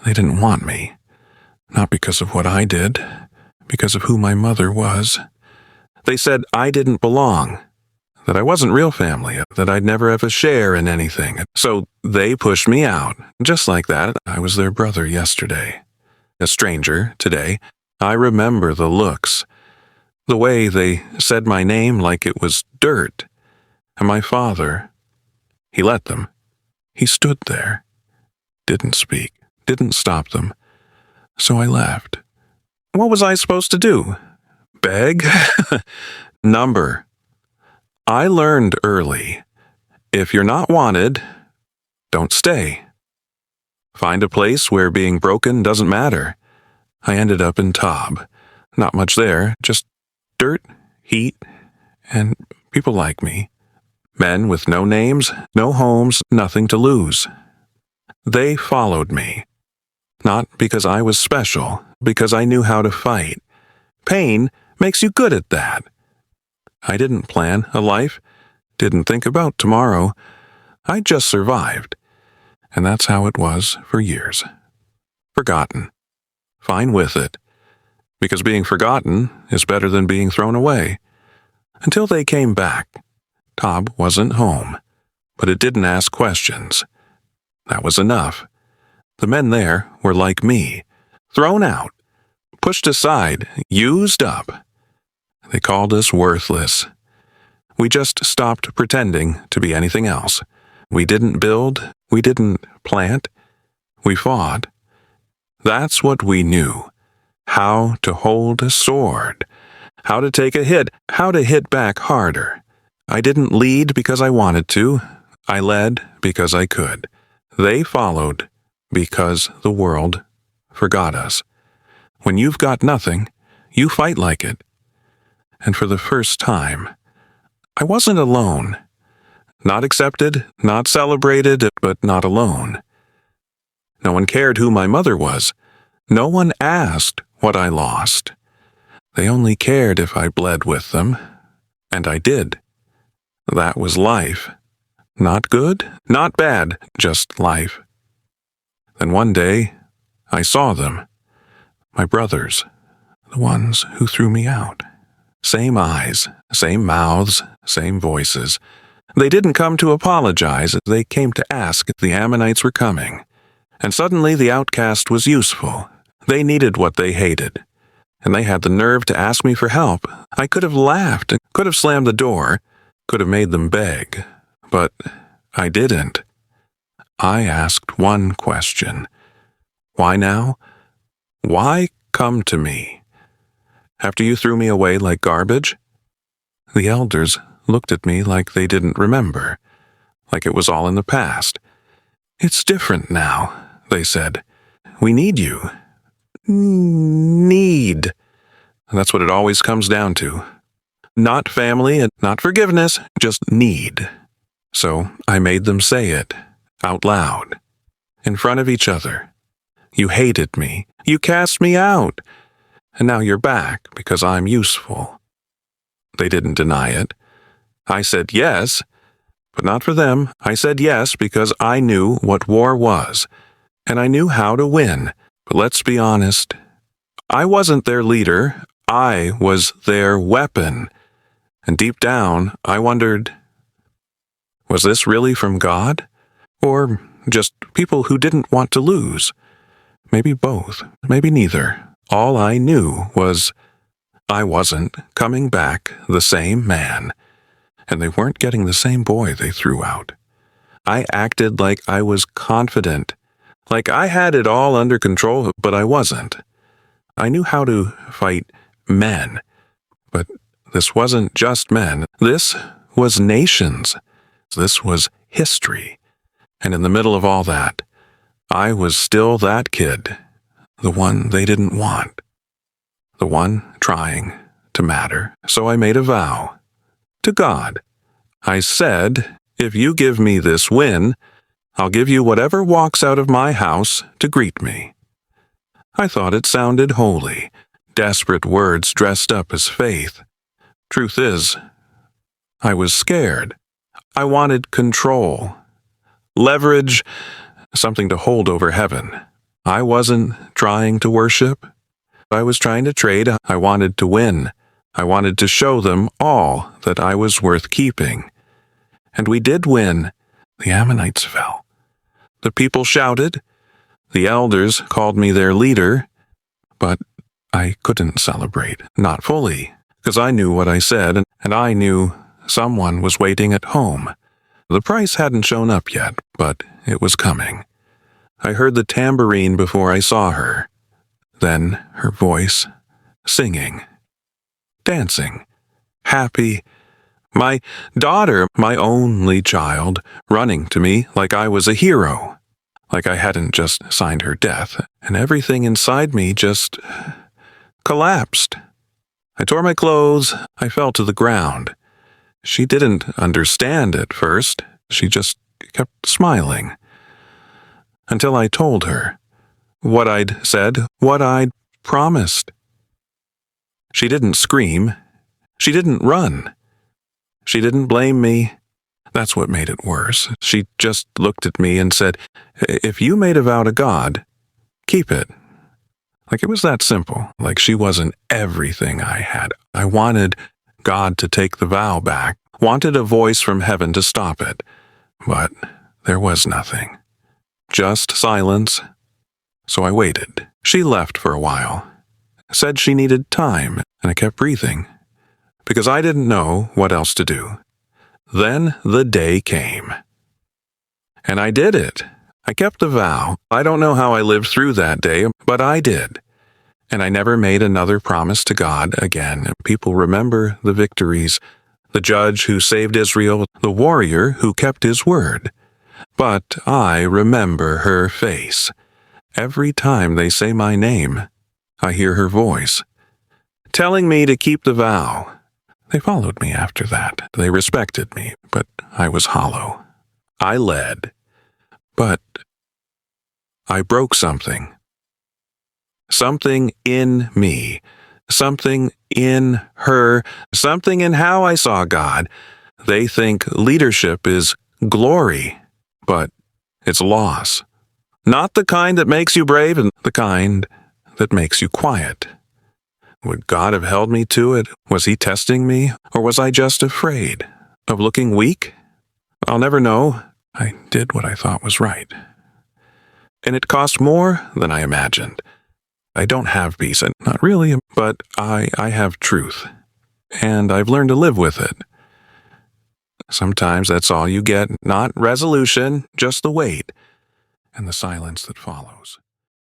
They didn't want me. Not because of what I did, because of who my mother was. They said I didn't belong, that I wasn't real family, that I'd never have a share in anything. So they pushed me out. Just like that, I was their brother yesterday. A stranger today. I remember the looks. The way they said my name like it was dirt. And my father, he let them. He stood there. Didn't speak. Didn't stop them. So I left. What was I supposed to do? Beg? Number. I learned early. If you're not wanted, don't stay. Find a place where being broken doesn't matter. I ended up in Tob. Not much there, just dirt, heat, and people like me. Men with no names, no homes, nothing to lose. They followed me. Not because I was special, because I knew how to fight. Pain makes you good at that. I didn't plan a life, didn't think about tomorrow. I just survived. And that's how it was for years. Forgotten. Fine with it. Because being forgotten is better than being thrown away. Until they came back. Tob wasn't home, but it didn't ask questions. That was enough. The men there were like me. Thrown out. Pushed aside. Used up. They called us worthless. We just stopped pretending to be anything else. We didn't build. We didn't plant. We fought. That's what we knew. How to hold a sword. How to take a hit. How to hit back harder. I didn't lead because I wanted to. I led because I could. They followed because the world forgot us. When you've got nothing, you fight like it. And for the first time, I wasn't alone. Not accepted, not celebrated, but not alone. No one cared who my mother was. No one asked what I lost. They only cared if I bled with them, and I did. That was life. Not good, not bad, just life. Then one day, I saw them. My brothers, the ones who threw me out. Same eyes, same mouths, same voices. They didn't come to apologize. They came to ask if the Ammonites were coming. And suddenly the outcast was useful. They needed what they hated. And they had the nerve to ask me for help. I could have laughed, could have slammed the door, could have made them beg. But I didn't. I asked one question. Why now? Why come to me? After you threw me away like garbage? The elders looked at me like they didn't remember, like it was all in the past. It's different now, they said. We need you. Need. That's what it always comes down to. Not family and not forgiveness, just need. So I made them say it, out loud, in front of each other. You hated me. You cast me out. And now you're back because I'm useful. They didn't deny it. I said yes, but not for them. I said yes because I knew what war was, and I knew how to win. But let's be honest. I wasn't their leader. I was their weapon. And deep down, I wondered, was this really from God? Or just people who didn't want to lose? Maybe both, maybe neither. All I knew was I wasn't coming back the same man, and they weren't getting the same boy they threw out. I acted like I was confident, like I had it all under control, but I wasn't. I knew how to fight men, but this wasn't just men. This was nations. This was history. And in the middle of all that, I was still that kid. The one they didn't want. The one trying to matter. So I made a vow. To God. I said, if you give me this win, I'll give you whatever walks out of my house to greet me. I thought it sounded holy. Desperate words dressed up as faith. Truth is, I was scared. I wanted control. Leverage, something to hold over heaven. I wasn't trying to worship. I was trying to trade. I wanted to win. I wanted to show them all that I was worth keeping. And we did win. The Ammonites fell. The people shouted. The elders called me their leader. But I couldn't celebrate, not fully, because I knew what I said, and I knew someone was waiting at home. The price hadn't shown up yet, but it was coming. I heard the tambourine before I saw her. Then her voice, singing, dancing, happy. My daughter, my only child, running to me like I was a hero, like I hadn't just signed her death, and everything inside me just collapsed. I tore my clothes. I fell to the ground. She didn't understand at first. She just kept smiling. Until I told her what I'd said, what I'd promised. She didn't scream. She didn't run. She didn't blame me. That's what made it worse. She just looked at me and said, "If you made a vow to God, keep it." Like it was that simple. Like she wasn't everything I had. I wanted God to take the vow back, wanted a voice from heaven to stop it. But there was nothing. Just silence. So I waited. She left for a while. Said she needed time, and I kept breathing, because I didn't know what else to do. Then the day came. And I did it. I kept the vow. I don't know how I lived through that day, but I did. And I never made another promise to God again. People remember the victories, the judge who saved Israel, the warrior who kept his word. But I remember her face. Every time they say my name, I hear her voice, telling me to keep the vow. They followed me after that. They respected me, but I was hollow. I led. But I broke something. Something in me. Something in her. Something in how I saw God. They think leadership is glory, but it's loss. Not the kind that makes you brave, and the kind that makes you quiet. Would God have held me to it? Was he testing me? Or was I just afraid of looking weak? I'll never know. I did what I thought was right. And it cost more than I imagined. I don't have peace, and not really, but I have truth. And I've learned to live with it. Sometimes that's all you get, not resolution, just the wait and the silence that follows.